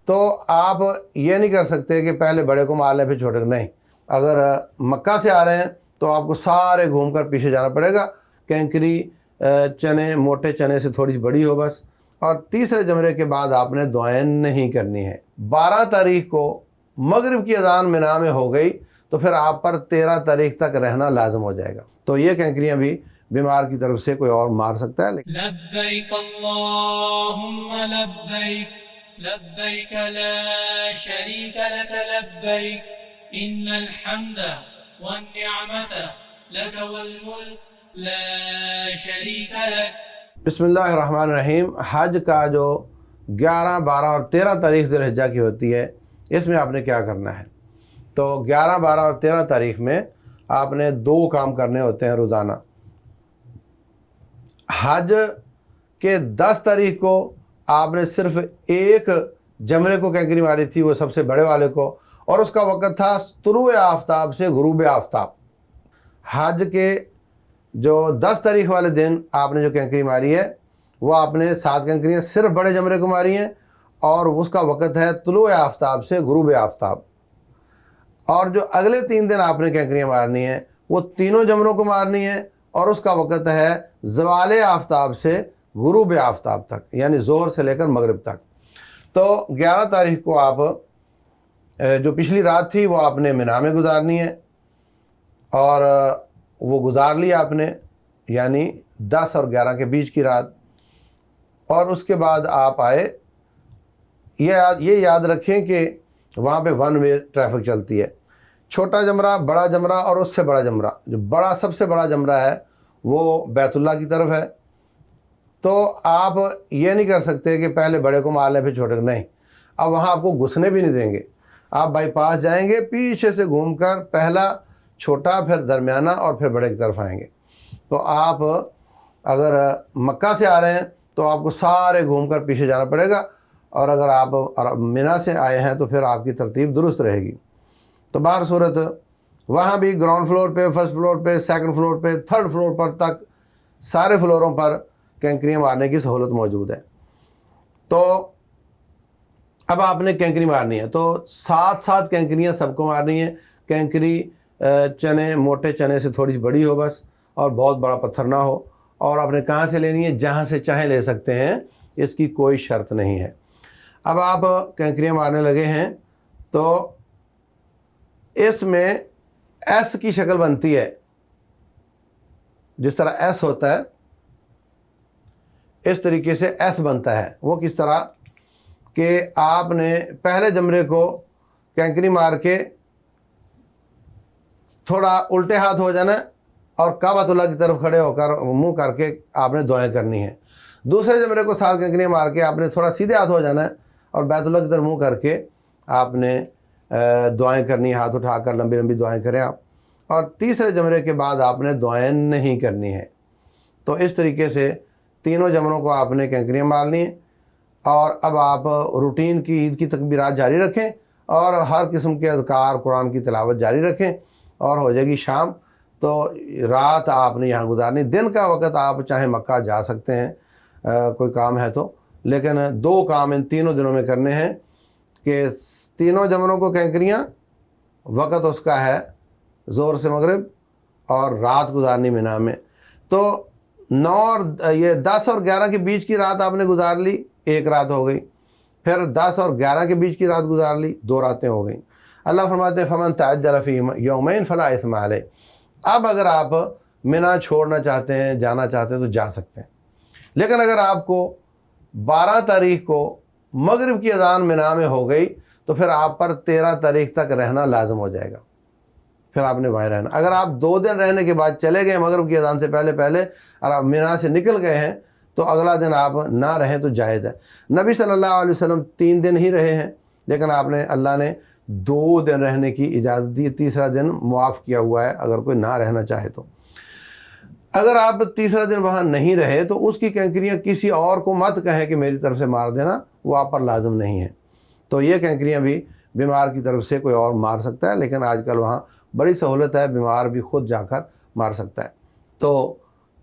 تو آپ یہ نہیں کر سکتے کہ پہلے بڑے کو مار لیں پھر چھوٹے کو، نہیں۔ اگر مکہ سے آ رہے ہیں تو آپ کو سارے گھوم کر پیچھے جانا پڑے گا، کینکری چنے موٹے چنے سے تھوڑی سی بڑی ہو بس۔ اور تیسرے جمرے کے بعد آپ نے دعائیں نہیں کرنی ہے۔ 12 تاریخ کو مغرب کی اذان مینا میں ہو گئی تو پھر آپ پر 13 تاریخ تک رہنا لازم ہو جائے گا۔ تو یہ کینکریاں بھی بیمار کی طرف سے کوئی اور مار سکتا ہے۔ لبیک اللہم لبیک لبیک لا شریک لک لبیک ان الحمد والنعمت لک والملک لا شریک لک۔ بسم اللہ الرحمن الرحیم۔ حج کا جو 11، 12 اور 13 تاریخ ذی الحجہ کی ہوتی ہے، اس میں آپ نے کیا کرنا ہے؟ تو 11، 12 اور 13 تاریخ میں آپ نے 2 کام کرنے ہوتے ہیں روزانہ۔ حج کے 10 تاریخ کو آپ نے صرف ایک جمرے کو کینکری ماری تھی، وہ سب سے بڑے والے کو، اور اس کا وقت تھا طلوع آفتاب سے غروب آفتاب۔ حج کے جو 10 تاریخ والے دن آپ نے جو کینکری ماری ہے، وہ آپ نے 7 کینکریاں صرف بڑے جمرے کو ماری ہیں، اور اس کا وقت ہے طلوع آفتاب سے غروب آفتاب۔ اور جو اگلے 3 دن آپ نے کینکریاں مارنی ہیں، وہ تینوں جمروں کو مارنی ہیں، اور اس کا وقت ہے زوال آفتاب سے غروب آفتاب تک، یعنی ظہر سے لے کر مغرب تک۔ تو 11 تاریخ کو آپ جو پچھلی رات تھی وہ آپ نے مینا میں گزارنی ہے، اور وہ گزار لی آپ نے، یعنی 10 اور 11 کے بیچ کی رات۔ اور اس کے بعد آپ آئے، یہ یاد رکھیں کہ وہاں پہ 1 وے ٹریفک چلتی ہے۔ چھوٹا جمرہ، بڑا جمرہ اور اس سے بڑا جمرہ، جو سب سے بڑا جمرہ ہے وہ بیت اللہ کی طرف ہے۔ تو آپ یہ نہیں کر سکتے کہ پہلے بڑے کو مار لیں پھر چھوٹے کو، نہیں۔ اب وہاں آپ کو گھسنے بھی نہیں دیں گے، آپ بائی پاس جائیں گے، پیچھے سے گھوم کر پہلا چھوٹا، پھر درمیانہ اور پھر بڑے کی طرف آئیں گے۔ تو آپ اگر مکہ سے آ رہے ہیں تو آپ کو سارے گھوم کر پیچھے جانا پڑے گا، اور اگر آپ مینا سے آئے ہیں تو پھر آپ کی ترتیب درست رہے گی۔ تو بہر صورت وہاں بھی گراؤنڈ فلور پہ، فرسٹ فلور پہ، سیکنڈ فلور پہ، تھرڈ فلور پر تک سارے فلوروں پر کینکریاں مارنے کی سہولت موجود ہے۔ تو اب آپ نے کینکری مارنی ہے، تو 7 کینکریاں سب کو مارنی ہیں۔ کینکری چنے موٹے چنے سے تھوڑی سی بڑی ہو بس، اور بہت بڑا پتھر نہ ہو۔ اور آپ نے کہاں سے لینی ہے؟ جہاں سے چاہیں لے سکتے ہیں، اس کی کوئی شرط نہیں ہے۔ اب آپ کینکریاں مارنے لگے ہیں تو اس میں ایس کی شکل بنتی ہے، جس طرح ایس ہوتا ہے اس طریقے سے ایس بنتا ہے۔ وہ کس طرح کہ آپ نے پہلے جمرے کو کینکری مار کے تھوڑا الٹے ہاتھ ہو جانا اور کعبۃ اللہ کی طرف کھڑے ہو کر منہ کر کے آپ نے دعائیں کرنی ہیں۔ دوسرے جمرے کو 7 کینکریاں مار کے آپ نے تھوڑا سیدھے ہاتھ ہو جانا ہے اور بیت اللہ کی طرف منہ کر کے آپ نے دعائیں کرنی، ہاتھ اٹھا کر لمبی لمبی دعائیں کریں آپ۔ اور تیسرے جمرے کے بعد آپ نے دعائیں نہیں کرنی ہیں۔ تو اس طریقے سے تینوں جمروں کو آپ نے کینکریاں مارنی ہیں، اور اب آپ روٹین کی عید کی تکبیرات جاری رکھیں، اور ہر قسم کے اذکار، قرآن کی تلاوت جاری رکھیں، اور ہو جائے گی شام۔ تو رات آپ نے یہاں گزارنی۔ دن کا وقت آپ چاہیں مکہ جا سکتے ہیں، کوئی کام ہے تو، لیکن 2 کام ان تینوں دنوں میں کرنے ہیں کہ تینوں جمروں کو کینکریاں، وقت اس کا ہے ظہر سے مغرب، اور رات گزارنی مینا میں۔ تو 10 اور 11 کے بیچ کی رات آپ نے گزار لی، 1 رات ہو گئی۔ پھر 10 اور 11 کے بیچ کی رات گزار لی، 2 راتیں ہو گئیں۔ اللہ فرماتے ہیں فمن تعجل فی یومین فلا اثم علیہ۔ اب اگر آپ مینا چھوڑنا چاہتے ہیں، جانا چاہتے ہیں تو جا سکتے ہیں، لیکن اگر آپ کو 12 تاریخ کو مغرب کی اذان مینا میں ہو گئی تو پھر آپ پر 13 تاریخ تک رہنا لازم ہو جائے گا، پھر آپ نے وہیں رہنا۔ اگر آپ 2 دن رہنے کے بعد چلے گئے مغرب کی اذان سے پہلے اور آپ مینا سے نکل گئے ہیں تو اگلا دن آپ نہ رہیں تو جائز ہے۔ نبی صلی اللہ علیہ وسلم 3 دن ہی رہے ہیں، لیکن اللہ نے 2 دن رہنے کی اجازت دی، تیسرا دن معاف کیا ہوا ہے اگر کوئی نہ رہنا چاہے تو۔ اگر آپ تیسرا دن وہاں نہیں رہے تو اس کی کینکریاں کسی اور کو مت کہیں کہ میری طرف سے مار دینا، وہ آپ پر لازم نہیں ہے۔ تو یہ کینکریاں بھی بیمار کی طرف سے کوئی اور مار سکتا ہے، لیکن آج کل وہاں بڑی سہولت ہے، بیمار بھی خود جا کر مار سکتا ہے۔ تو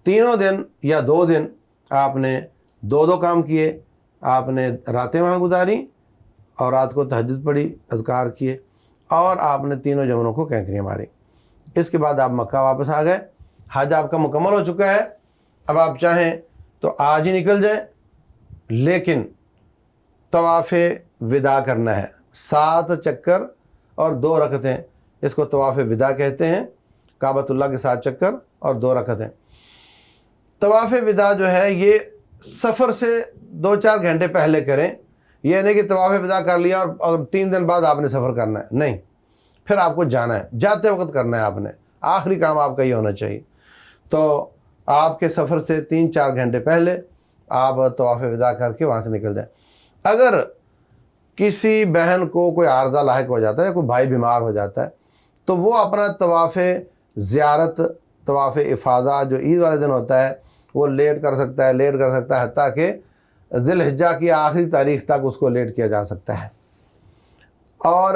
3 دن یا 2 دن آپ نے 2 کام کیے، آپ نے راتیں وہاں گزاری، اور رات کو تہجد پڑھی، اذکار کیے، اور آپ نے تینوں جمروں کو کینکریاں ماری۔ اس کے بعد آپ مکہ واپس آ گئے، حج آپ کا مکمل ہو چکا ہے۔ اب آپ چاہیں تو آج ہی نکل جائیں، لیکن طواف وداع کرنا ہے، 7 چکر اور 2 رکعتیں، اس کو طواف وداع کہتے ہیں، کعبۃ اللہ کے 7 چکر اور 2 رکعتیں۔ طواف وداع جو ہے یہ سفر سے 2-4 گھنٹے پہلے کریں، یہ نہیں کہ طواف وداع کر لیا اور 3 دن بعد آپ نے سفر کرنا ہے، نہیں، پھر آپ کو جانا ہے، جاتے وقت کرنا ہے آپ نے، آخری کام آپ کا یہ ہونا چاہیے۔ تو آپ کے سفر سے 3-4 گھنٹے پہلے آپ طواف وداع کر کے وہاں سے نکل جائیں۔ اگر کسی بہن کو کوئی عارضہ لاحق ہو جاتا ہے یا کوئی بھائی بیمار ہو جاتا ہے تو وہ اپنا طواف زیارت، طواف افاضہ جو عید والے دن ہوتا ہے وہ لیٹ کر سکتا ہے، حتیٰ کہ ذی الحجہ کی آخری تاریخ تک اس کو لیٹ کیا جا سکتا ہے۔ اور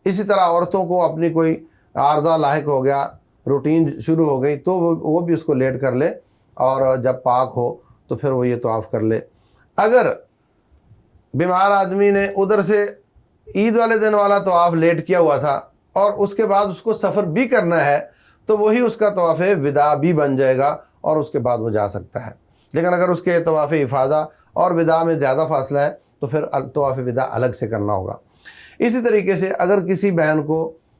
اسی طرح عورتوں کو اپنی کوئی عارضہ لاحق ہو گیا، روٹین شروع ہو گئی، تو وہ بھی اس کو لیٹ کر لے، اور جب پاک ہو تو پھر وہ یہ طواف کر لے۔ اگر بیمار آدمی نے ادھر سے عید والے دن والا طواف لیٹ کیا ہوا تھا اور اس کے بعد اس کو سفر بھی کرنا ہے تو وہی اس کا طواف وداع بھی بن جائے گا اور اس کے بعد وہ جا سکتا ہے۔ لیکن اگر اس کے طواف افاضہ اور وداع میں زیادہ فاصلہ ہے تو پھر طواف وداع الگ سے کرنا ہوگا۔ اسی طریقے سے اگر کسی بہن کو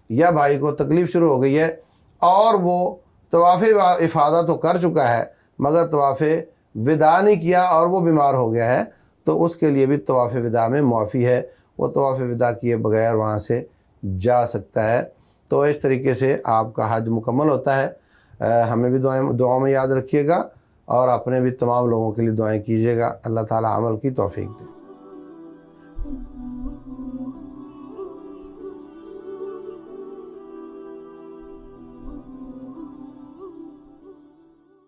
یا بھائی کو تکلیف شروع ہو گئی ہے اور وہ طواف افاضہ تو کر چکا ہے مگر طواف وداع نہیں کیا اور وہ بیمار ہو گیا ہے تو اس کے لیے بھی طواف وداع میں معافی ہے، وہ طواف وداع کیے بغیر وہاں سے جا سکتا ہے۔ تو اس طریقے سے آپ کا حج مکمل ہوتا ہے۔ ہمیں بھی دعاؤں میں یاد رکھیے گا اور اپنے بھی تمام لوگوں کے لیے دعائیں کیجیے گا۔ اللہ تعالی عمل کی توفیق دے۔